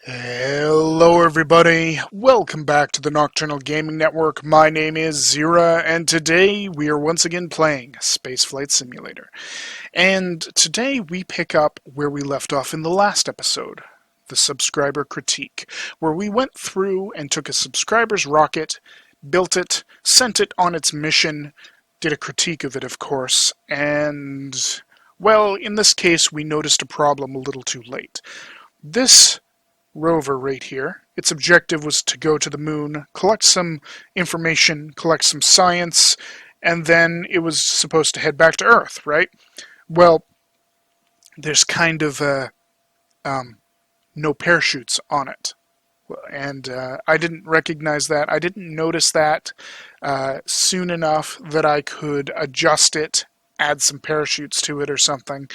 Hello everybody, welcome back to the Nocturnal Gaming Network. My name is Xeriua, and today we are once again playing Spaceflight Simulator. And today we pick up where we left off in the last episode, the subscriber critique, where we went through and took a subscriber's rocket, built it, sent it on its mission, did a critique of it of course, and, well, in this case we noticed a problem a little too late. This rover right here, its objective was to go to the moon, collect some information, collect some science, and then it was supposed to head back to Earth, right? Well, there's kind of no parachutes on it. And I didn't recognize that. I didn't notice that soon enough that I could adjust it, add some parachutes to it or something.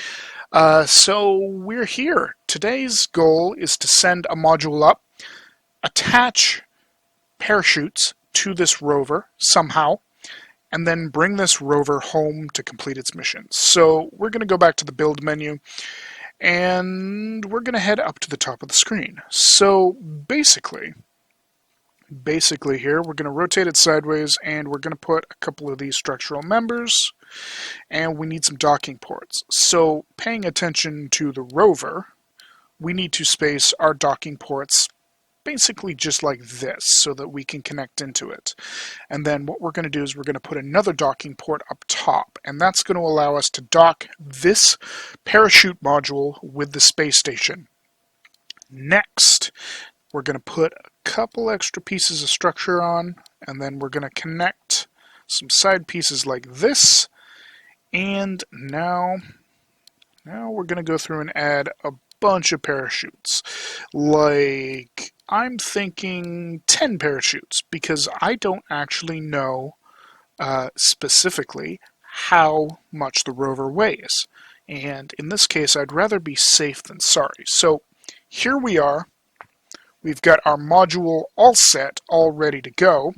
So we're here. Today's goal is to send a module up, attach parachutes to this rover somehow, and then bring this rover home to complete its mission. So we're going to go back to the build menu, and we're going to head up to the top of the screen. So basically here, we're going to rotate it sideways, and we're going to put a couple of these structural members, and we need some docking ports. So paying attention to the rover, we need to space our docking ports basically just like this so that we can connect into it. And then what we're going to do is we're going to put another docking port up top, and that's going to allow us to dock this parachute module with the space station. Next, we're going to put a couple extra pieces of structure on, and then we're going to connect some side pieces like this. And now we're going to go through and add a bunch of parachutes. Like, I'm thinking 10 parachutes, because I don't actually know specifically how much the rover weighs. And in this case, I'd rather be safe than sorry. So here we are. We've got our module all set, all ready to go.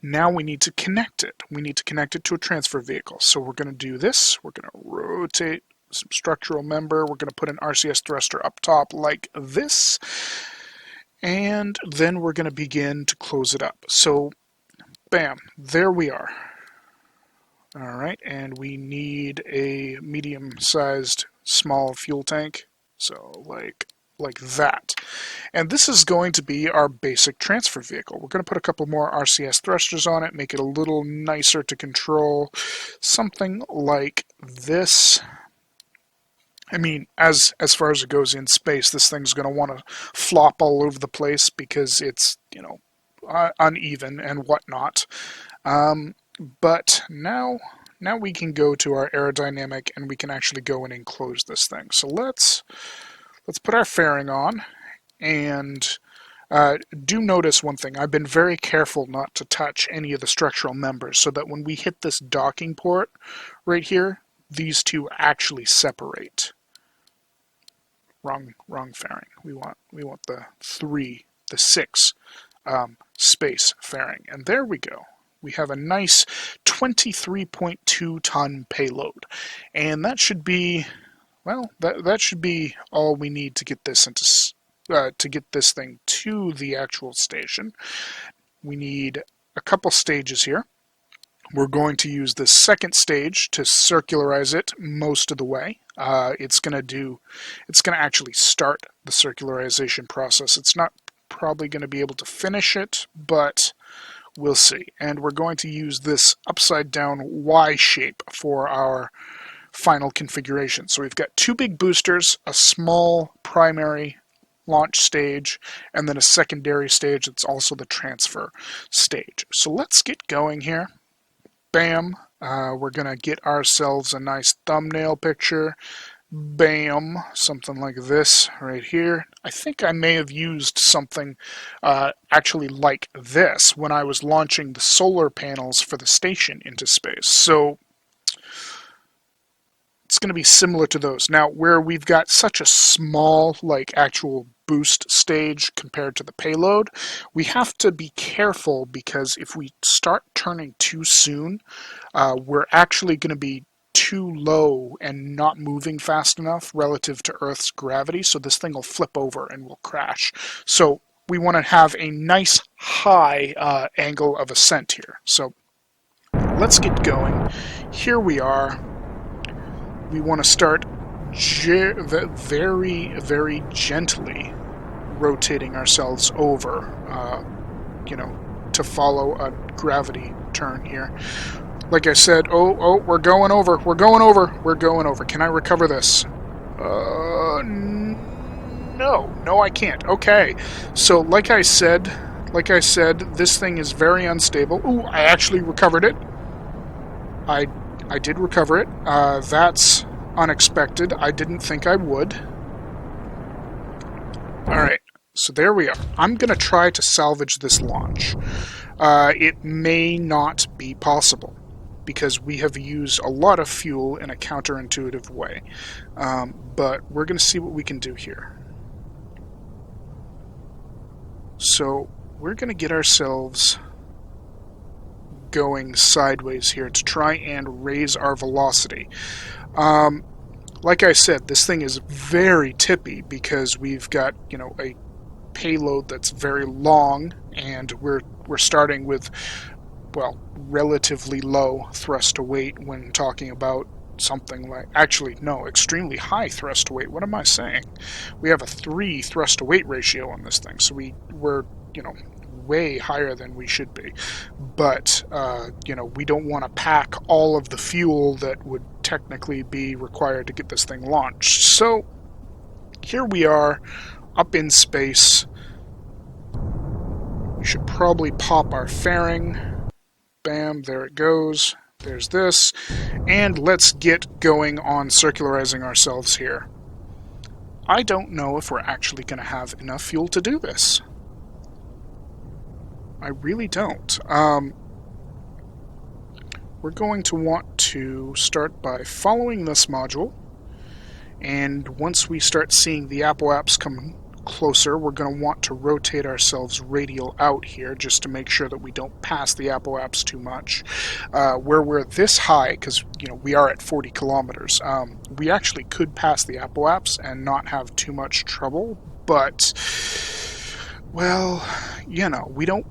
Now we need to connect it. We need to connect it to a transfer vehicle. So we're going to do this. We're going to rotate some structural member. We're going to put an RCS thruster up top like this. And then we're going to begin to close it up. So, bam, there we are. All right, and we need a medium-sized small fuel tank. So like that. And this is going to be our basic transfer vehicle. We're going to put a couple more RCS thrusters on it, make it a little nicer to control. Something like this. I mean, as far as it goes in space, this thing's going to want to flop all over the place because it's, uneven and whatnot. But now we can go to our aerodynamic and we can actually go and enclose this thing. So let's put our fairing on, and do notice one thing. I've been very careful not to touch any of the structural members so that when we hit this docking port right here, these two actually separate. Wrong fairing. We want the 6 space fairing. And there we go. We have a nice 23.2 ton payload. And that should be, well, that should be all we need to get this to get this thing to the actual station. We need a couple stages here. We're going to use this second stage to circularize it most of the way. It's going to actually start the circularization process. It's not probably going to be able to finish it, but we'll see. And we're going to use this upside down Y shape for our final configuration. So we've got 2 big boosters, a small primary launch stage, and then a secondary stage that's also the transfer stage. So let's get going here. Bam. We're going to get ourselves a nice thumbnail picture. Bam. Something like this right here. I think I may have used something actually like this when I was launching the solar panels for the station into space. So it's going to be similar to those. Now, where we've got such a small, actual boost stage compared to the payload, we have to be careful because if we start turning too soon, we're actually going to be too low and not moving fast enough relative to Earth's gravity, so this thing will flip over and will crash. So we want to have a nice high angle of ascent here. So let's get going. Here we are. We want to start very, very gently rotating ourselves over, to follow a gravity turn here. Like I said, we're going over. Can I recover this? No, I can't. Okay, so like I said, this thing is very unstable. Ooh, I actually recovered it. I did recover it. That's unexpected. I didn't think I would. Alright, so there we are. I'm going to try to salvage this launch. It may not be possible, because we have used a lot of fuel in a counterintuitive way. But we're going to see what we can do here. So we're going to get ourselves going sideways here to try and raise our velocity. Like I said, this thing is very tippy because we've got, a payload that's very long, and we're starting with, well, relatively low thrust to weight when talking about something like, actually, no, extremely high thrust to weight. What am I saying? We have a 3 thrust to weight ratio on this thing, so we're, way higher than we should be. But, we don't want to pack all of the fuel that would technically be required to get this thing launched. So, here we are, up in space. We should probably pop our fairing. Bam, there it goes. There's this. And let's get going on circularizing ourselves here. I don't know if we're actually going to have enough fuel to do this. I really don't. We're going to want to start by following this module, and once we start seeing the apoaps come closer, we're going to want to rotate ourselves radial out here just to make sure that we don't pass the apoaps too much. Where we're this high, because we are at 40 kilometers, we actually could pass the apoaps and not have too much trouble, but well, we don't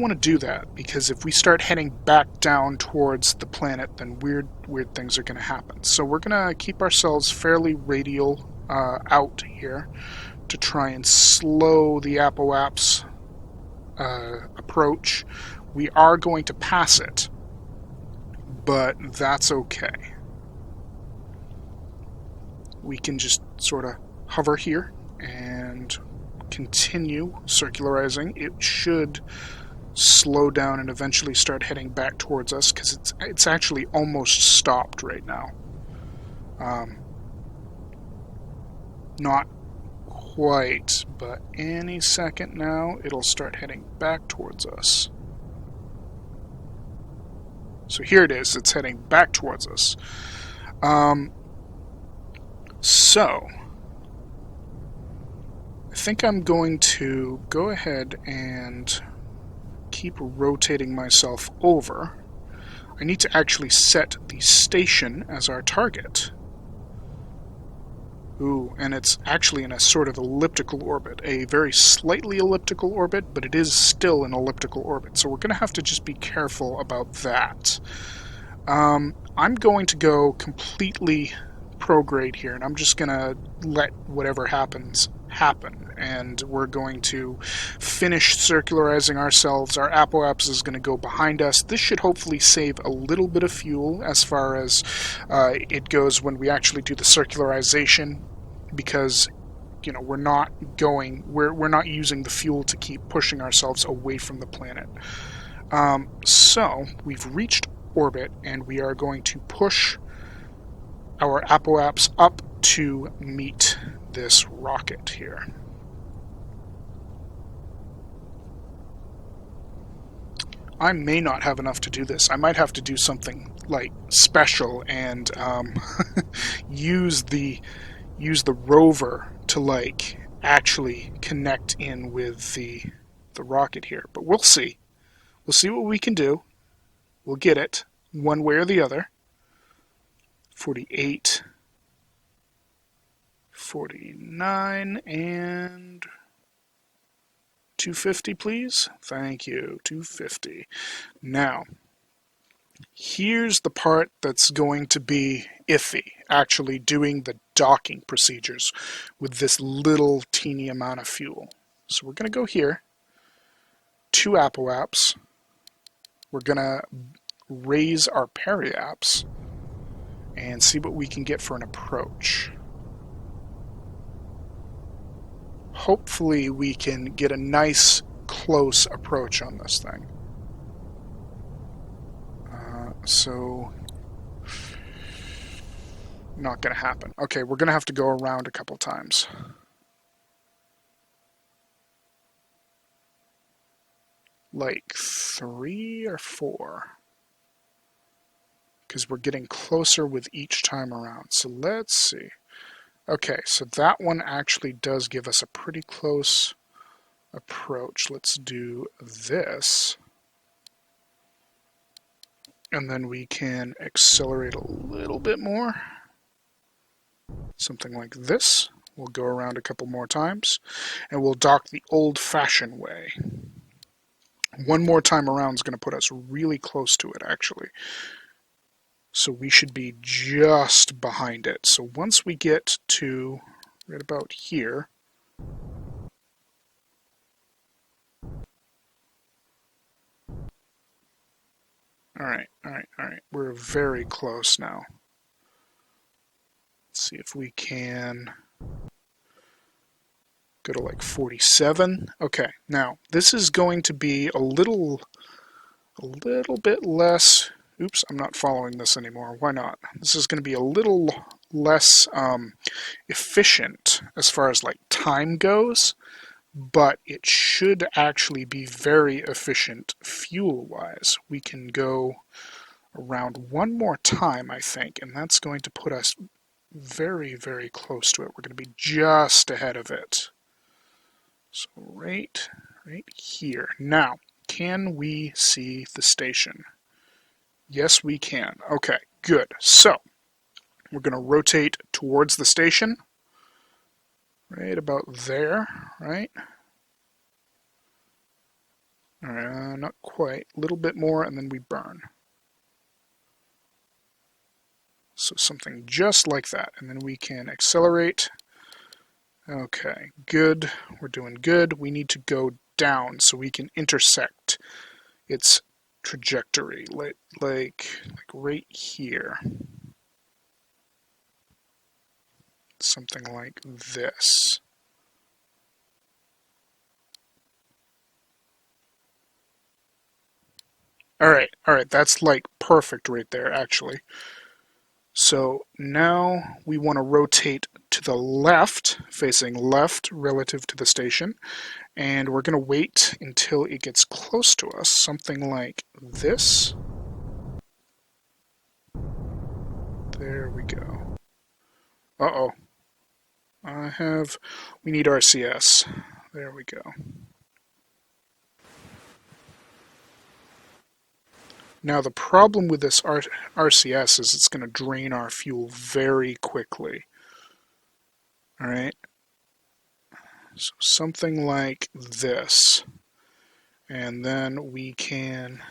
want to do that, because if we start heading back down towards the planet, then weird things are going to happen. So we're going to keep ourselves fairly radial out here to try and slow the apoaps approach. We are going to pass it, but that's okay. We can just sort of hover here and continue circularizing. It should slow down and eventually start heading back towards us, because it's actually almost stopped right now. Not quite, but any second now it'll start heading back towards us. So here it is, it's heading back towards us. So I think I'm going to go ahead and keep rotating myself over. I need to actually set the station as our target. Ooh, and it's actually in a sort of elliptical orbit, a very slightly elliptical orbit, but it is still an elliptical orbit, so we're going to have to just be careful about that. I'm going to go completely prograde here, and I'm just going to let whatever happens happen, and we're going to finish circularizing ourselves. Our apoaps is going to go behind us. This should hopefully save a little bit of fuel as far as it goes when we actually do the circularization, because we're not using the fuel to keep pushing ourselves away from the planet. So we've reached orbit, and we are going to push our apoaps up to meet this rocket here. I may not have enough to do this. I might have to do something like special and use the rover to actually connect in with the rocket here. But we'll see. We'll see what we can do. We'll get it one way or the other. 48, 49, and 250, please. Thank you, 250. Now, here's the part that's going to be iffy, actually doing the docking procedures with this little teeny amount of fuel. So we're going to go here, 2 apoaps. We're going to raise our periaps and see what we can get for an approach. Hopefully we can get a nice close approach on this thing. So, not going to happen. Okay, we're going to have to go around a couple times. Like 3 or 4. Because we're getting closer with each time around. So let's see. Okay, so that one actually does give us a pretty close approach. Let's do this. And then we can accelerate a little bit more. Something like this. We'll go around a couple more times. And we'll dock the old-fashioned way. One more time around is going to put us really close to it, actually. So we should be just behind it. So once we get to right about here, all right. We're very close now. Let's see if we can go to like 47. Okay, now this is going to be a little bit less. Oops, I'm not following this anymore. Why not? This is going to be a little less efficient as far as like time goes, but it should actually be very efficient fuel-wise. We can go around one more time, I think, and that's going to put us very, very close to it. We're going to be just ahead of it. So right here. Now, can we see the station? Yes, we can. Okay, good. So, we're going to rotate towards the station. Right about there, right? Not quite. A little bit more, and then we burn. So something just like that. And then we can accelerate. Okay, good. We're doing good. We need to go down so we can intersect its trajectory, like right here. Something like this. Alright, that's like perfect right there, actually. So now we want to rotate to the left, facing left relative to the station, and we're going to wait until it gets close to us, something like this. There we go. Uh-oh. We need RCS. There we go. Now the problem with this RCS is it's going to drain our fuel very quickly. Alright? So something like this. And then we can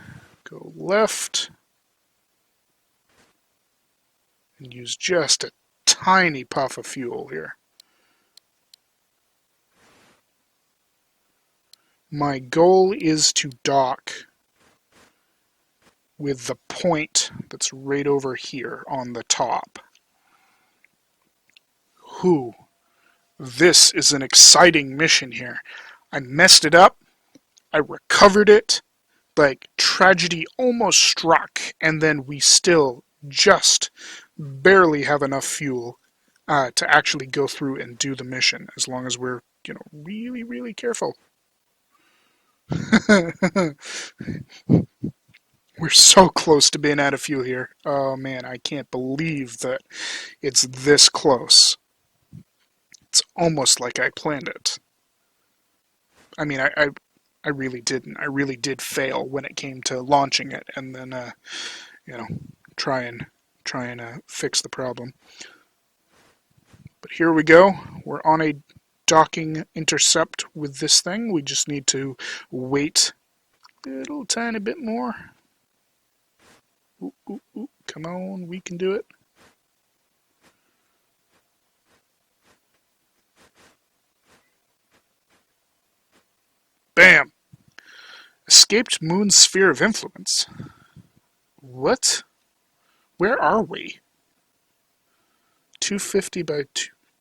go left and use just a tiny puff of fuel here. My goal is to dock with the point that's right over here on the top. This is an exciting mission here. I messed it up. I recovered it. Like, tragedy almost struck, and then we still just barely have enough fuel to actually go through and do the mission, as long as we're, really, really careful. We're so close to being out of fuel here. Oh man, I can't believe that it's this close. It's almost like I planned it. I mean, I really didn't. I really did fail when it came to launching it, and then, try and trying to fix the problem. But here we go. We're on a docking intercept with this thing. We just need to wait a little tiny bit more. Ooh, ooh, ooh. Come on, we can do it. Bam! Escaped moon's sphere of influence. What? Where are we? 250 by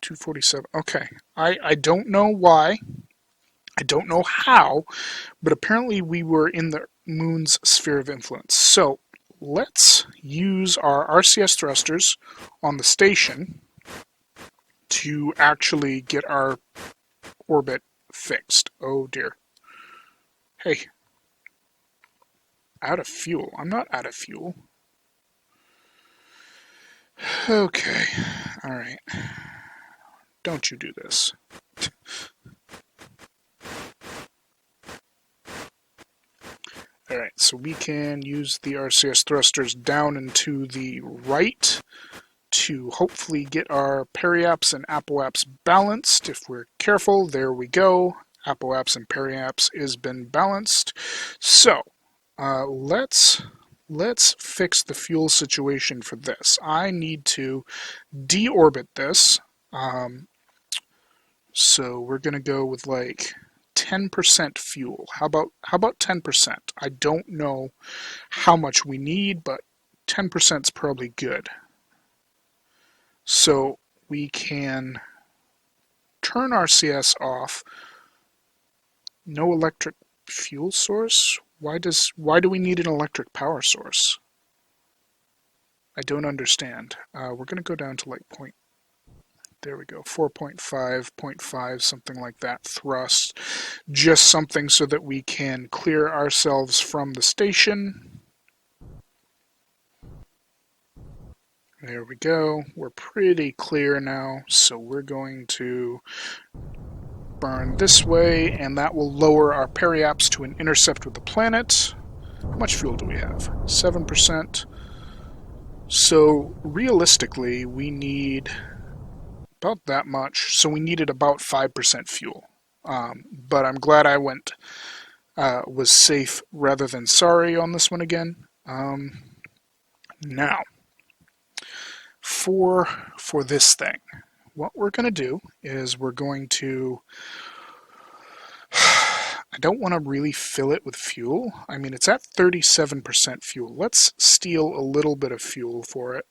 247. Okay. I don't know why. I don't know how, but apparently we were in the moon's sphere of influence. So let's use our RCS thrusters on the station to actually get our orbit fixed. Oh dear. Hey. Out of fuel. I'm not out of fuel. Okay. Alright. Don't you do this. Alright, so we can use the RCS thrusters down and to the right to hopefully get our periaps and apoaps balanced. If we're careful, there we go. Apoaps and periaps has been balanced. So, let's fix the fuel situation for this. I need to deorbit this. So we're gonna go with like 10% fuel. How about 10%? I don't know how much we need, but 10% is probably good. So we can turn RCS off. No electric fuel source? Why do we need an electric power source? I don't understand. We're gonna go down to like there we go, 4.5, 0.5, something like that thrust. Just something so that we can clear ourselves from the station. There we go. We're pretty clear now, so we're going to burn this way, and that will lower our periaps to an intercept with the planet. How much fuel do we have? 7%. So realistically, we need about that much, so we needed about 5% fuel. But I'm glad I was safe rather than sorry on this one again. Now, for this thing, what we're going to do is we're going to... I don't want to really fill it with fuel. I mean, it's at 37% fuel. Let's steal a little bit of fuel for it.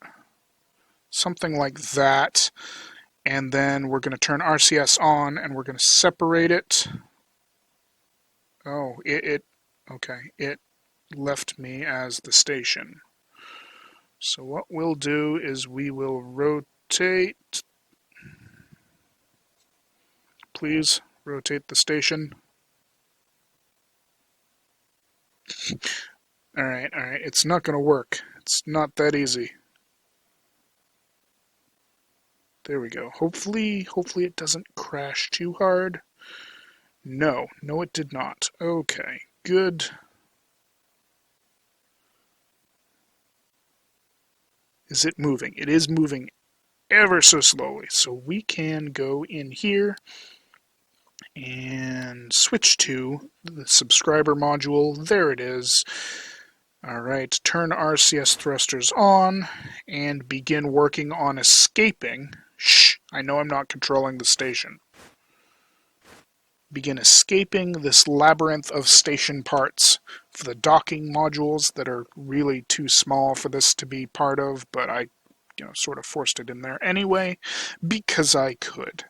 Something like that. And then we're going to turn RCS on and we're going to separate it. Oh, okay, it left me as the station. So what we'll do is we will rotate. Please rotate the station. Alright, it's not going to work. It's not that easy. There we go. Hopefully it doesn't crash too hard. No, it did not. Okay, good. Is it moving? It is moving ever so slowly. So we can go in here and switch to the subscriber module. There it is. Alright, turn RCS thrusters on and begin working on escaping. Shh, I know I'm not controlling the station. Begin escaping this labyrinth of station parts for the docking modules that are really too small for this to be part of, but I sort of forced it in there anyway because I could.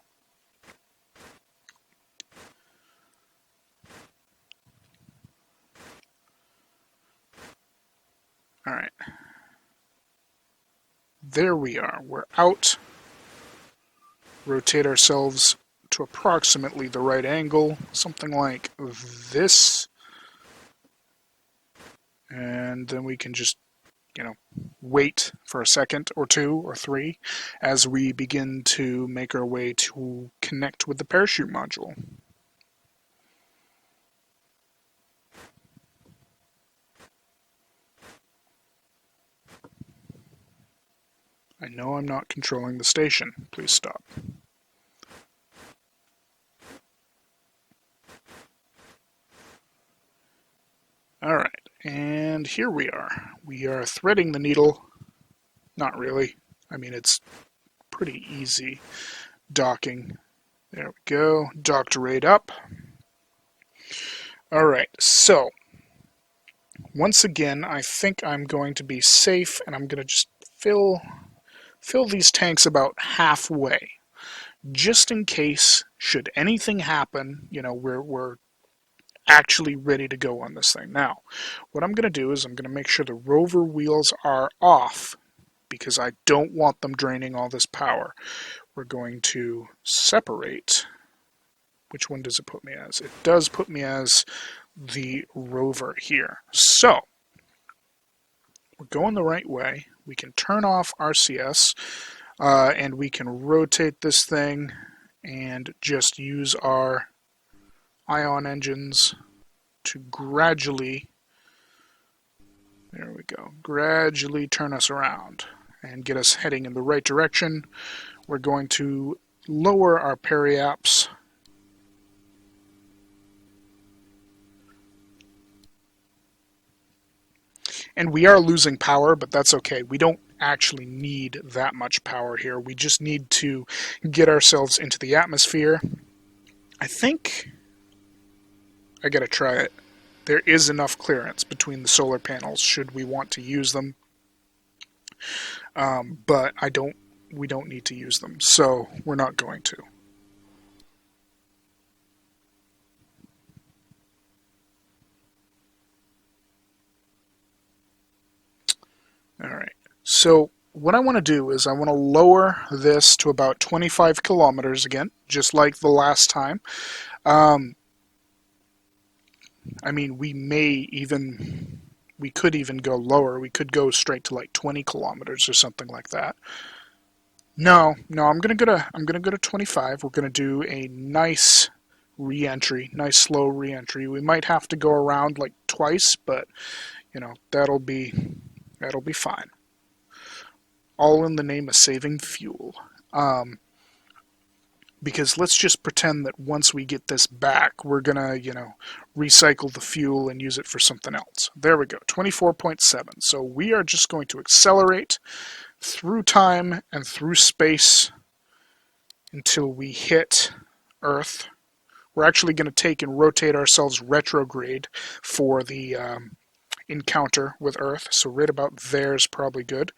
Alright. There we are. We're out. Rotate ourselves to approximately the right angle, something like this. And then we can just, wait for a second or two or three as we begin to make our way to connect with the parachute module. I know I'm not controlling the station. Please stop. Alright, and here we are. We are threading the needle. Not really. I mean, it's pretty easy docking. There we go. Docked right up. Alright, so once again, I think I'm going to be safe, and I'm going to just fill these tanks about halfway, just in case, should anything happen, you know, we're actually ready to go on this thing. Now, what I'm going to do is I'm going to make sure the rover wheels are off, because I don't want them draining all this power. We're going to separate. Which one does it put me as? It does put me as the rover here. So, we're going the right way. We can turn off RCS, and we can rotate this thing and just use our ion engines to gradually, there we go, gradually turn us around and get us heading in the right direction. We're going to lower our periaps. And we are losing power, but that's okay. We don't actually need that much power here. We just need to get ourselves into the atmosphere. I think I gotta try it. There is enough clearance between the solar panels should we want to use them. But we don't need to use them, so we're not going to. Alright, so what I want to do is I want to lower this to about 25 kilometers again, just like the last time. I mean, we could even go lower. We could go straight to like 20 kilometers or something like that. No, I'm gonna go to 25. We're gonna do a nice re-entry, nice slow re-entry. We might have to go around like twice, but you know, that'll be fine. All in the name of saving fuel. Because let's just pretend that once we get this back, we're gonna, you know, recycle the fuel and use it for something else. There we go, 24.7. So we are just going to accelerate through time and through space until we hit Earth. We're actually going to take and rotate ourselves retrograde for the encounter with Earth, so right about there is probably good.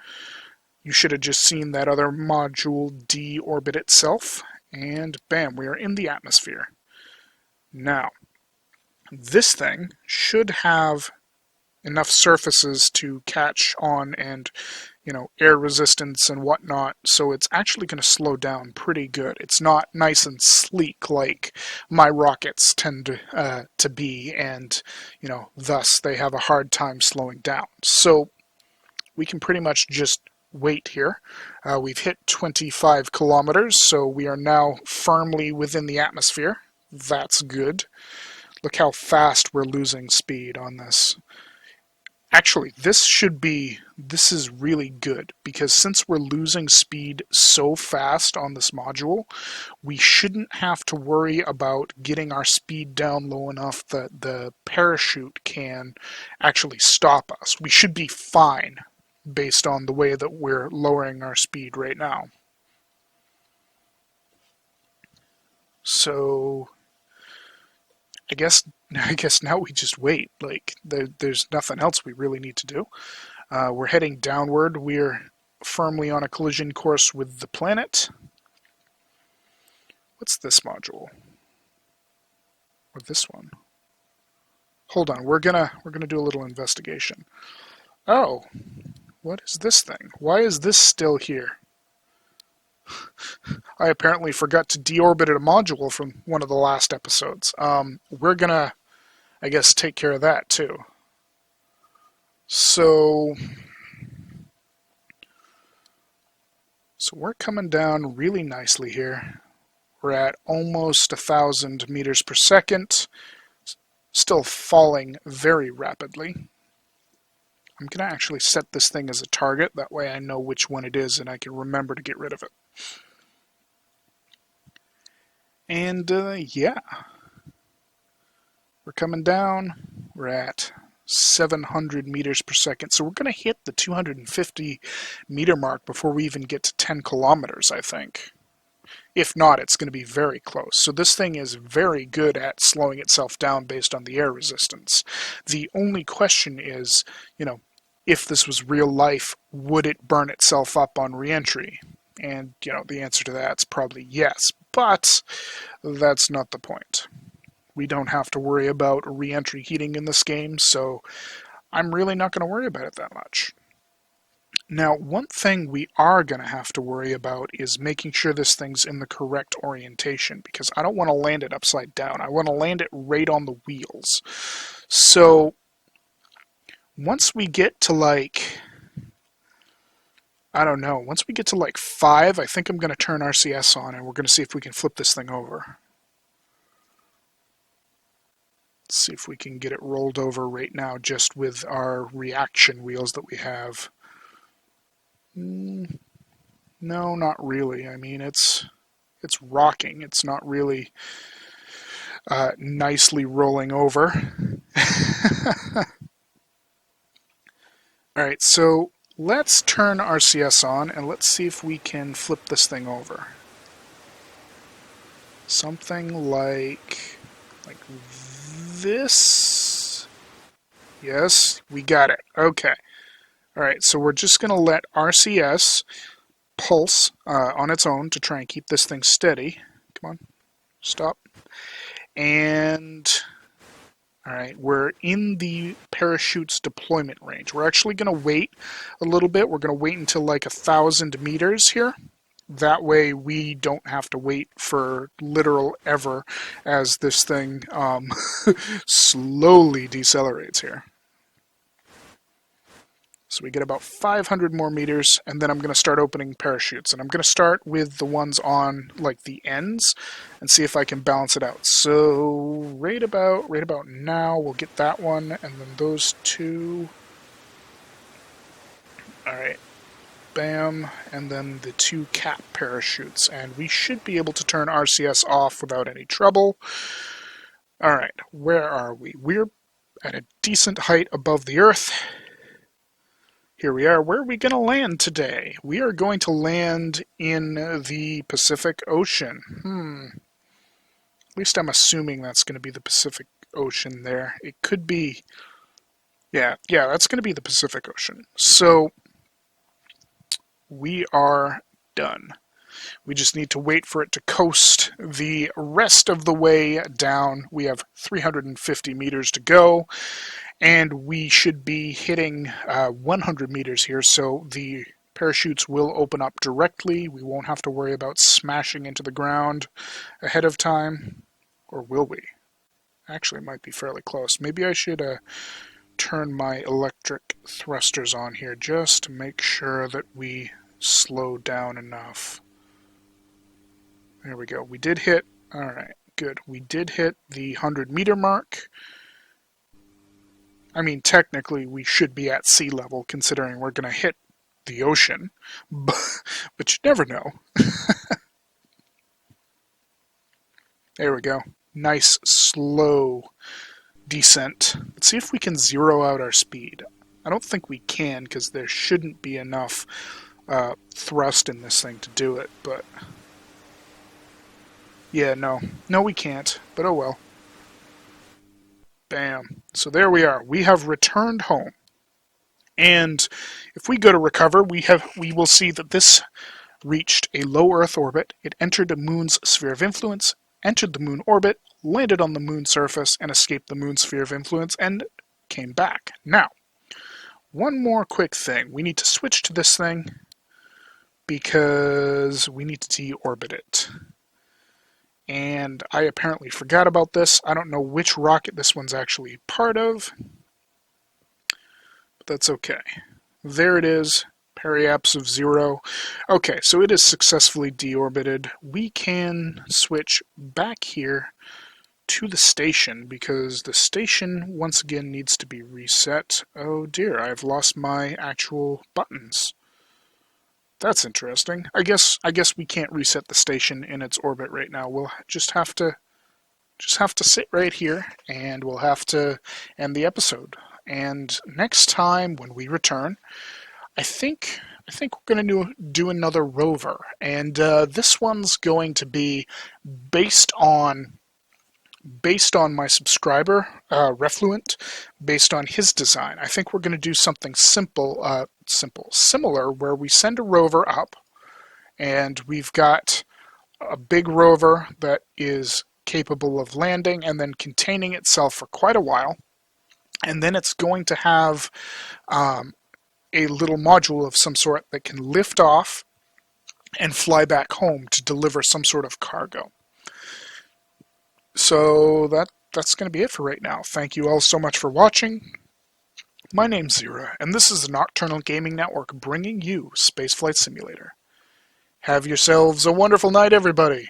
You should have just seen that other module deorbit itself, and bam, we are in the atmosphere. Now, this thing should have enough surfaces to catch on and, you know, air resistance and whatnot, so it's actually going to slow down pretty good. It's not nice and sleek like my rockets tend to be, and, you know, thus they have a hard time slowing down. So we can pretty much just wait here. We've hit 25 kilometers, so we are now firmly within the atmosphere. That's good. Look how fast we're losing speed on this. Actually, this is really good, because since we're losing speed so fast on this module, we shouldn't have to worry about getting our speed down low enough that the parachute can actually stop us. We should be fine based on the way that we're lowering our speed right now. So I guess now we just wait. Like, there's nothing else we really need to do. We're heading downward. We're firmly on a collision course with the planet. What's this module? Or this one? Hold on, we're gonna do a little investigation. Oh, what is this thing? Why is this still here? I apparently forgot to deorbit a module from one of the last episodes. We're gonna, I guess, take care of that too. So we're coming down really nicely here. We're at almost 1,000 meters per second, still falling very rapidly. I'm going to actually set this thing as a target. That way I know which one it is and I can remember to get rid of it. And yeah, we're coming down. We're at 700 meters per second. So we're going to hit the 250 meter mark before we even get to 10 kilometers, I think. If not, it's going to be very close. So this thing is very good at slowing itself down based on the air resistance. The only question is, if this was real life, would it burn itself up on re-entry? And, the answer to that's probably yes. But that's not the point. We don't have to worry about re-entry heating in this game, so I'm really not going to worry about it that much. Now, one thing we are going to have to worry about is making sure this thing's in the correct orientation, because I don't want to land it upside down. I want to land it right on the wheels. So, once we get to once we get to 5, I think I'm going to turn RCS on and we're going to see if we can flip this thing over. Let's see if we can get it rolled over right now just with our reaction wheels that we have. No, not really. I mean, it's rocking. It's not really nicely rolling over. Alright, so let's turn RCS on and let's see if we can flip this thing over. Something like this. Yes, we got it. Okay. Alright, so we're just going to let RCS pulse on its own to try and keep this thing steady. Come on, stop. And, alright, we're in the parachute's deployment range. We're actually going to wait a little bit. We're going to wait until 1,000 meters here. That way we don't have to wait for literal ever as this thing slowly decelerates here. So we get about 500 more meters, and then I'm going to start opening parachutes. And I'm going to start with the ones on the ends and see if I can balance it out. So right about now, we'll get that one, and then those two. Alright, bam, and then the 2 cap parachutes. And we should be able to turn RCS off without any trouble. Alright, where are we? We're at a decent height above the Earth. Here we are. Where are we going to land today? We are going to land in the Pacific Ocean. At least I'm assuming that's going to be the Pacific Ocean there. It could be... Yeah, that's going to be the Pacific Ocean. So, we are done. We just need to wait for it to coast the rest of the way down. We have 350 meters to go. And we should be hitting 100 meters here, so the parachutes will open up directly. We won't have to worry about smashing into the ground ahead of time. Or will we? Actually, it might be fairly close. Maybe I should turn my electric thrusters on here just to make sure that we slow down enough. There we go. We did hit... Alright, good. We did hit the 100 meter mark. I mean, technically, we should be at sea level, considering we're going to hit the ocean, but you never know. There we go. Nice, slow descent. Let's see if we can zero out our speed. I don't think we can, because there shouldn't be enough thrust in this thing to do it, but... Yeah, no. No, we can't, but oh well. Bam. So there we are. We have returned home. And if we go to recover, we will see that this reached a low Earth orbit. It entered the moon's sphere of influence, entered the moon orbit, landed on the moon surface, and escaped the moon's sphere of influence, and came back. Now, one more quick thing. We need to switch to this thing because we need to deorbit it. And I apparently forgot about this. I don't know which rocket this one's actually part of, but that's okay. There it is, periapse of 0. Okay, so it is successfully deorbited. We can switch back here to the station because the station once again needs to be reset. Oh dear, I've lost my actual buttons. That's interesting. I guess we can't reset the station in its orbit right now. We'll just have to sit right here, and we'll have to end the episode. And next time when we return, I think we're going to do another rover, and this one's going to be based on my subscriber Refluent, based on his design. I think we're going to do something similar, where we send a rover up, and we've got a big rover that is capable of landing and then containing itself for quite a while, and then it's going to have a little module of some sort that can lift off and fly back home to deliver some sort of cargo. So that's going to be it for right now. Thank you all so much for watching. My name's Xeriua, and this is the Nocturnal Gaming Network bringing you Spaceflight Simulator. Have yourselves a wonderful night, everybody.